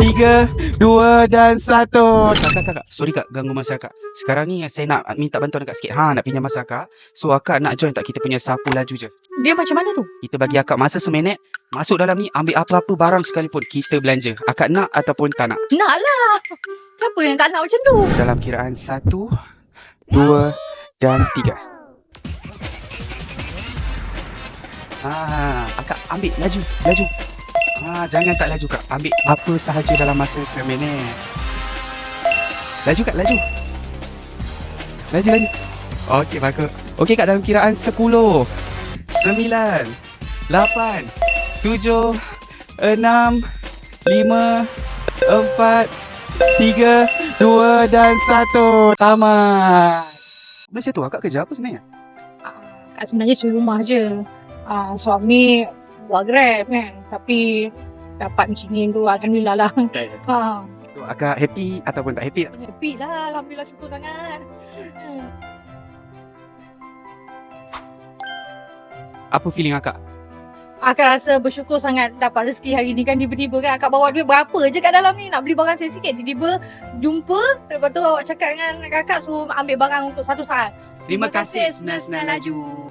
3, 2 dan 1. Kakak. Sorry kak, ganggu masa kak. Sekarang ni saya nak minta bantuan akak sikit. Nak pinjam masa akak. So akak nak join tak kita punya sapu laju je? Dia macam mana tu? Kita bagi akak masa seminit. Masuk dalam ni, ambil apa-apa barang sekalipun. Kita belanja. Akak nak ataupun tak nak? Nak lah. Siapa yang tak nak macam tu? Dalam kiraan 1, 2 dan 3. Akak ambil laju. Jangan tak laju kak. Ambil apa sahaja dalam masa seminit. Laju kak, laju. Okey, bagus. Okey kak, dalam kiraan 10, 9, 8, 7, 6, 5, 4, 3, 2 dan 1. Tamat. Malaysia tu akak kerja apa sebenarnya? Kat sebenarnya suri rumah je. Suami buat Grab kan. Tapi dapat macam ni tu alhamdulillah lah. So, akak happy ataupun tak happy? Happy lah. Alhamdulillah, syukur sangat. Apa feeling akak? Akak rasa bersyukur sangat dapat rezeki hari ni kan. Tiba-tiba kan akak bawa duit berapa je kat dalam ni. Nak beli barang sikit-sikit. Tiba-tiba jumpa. Lepas tu awak cakap dengan kakak suruh ambil barang untuk 1 saat. Terima kasih 99 Laju.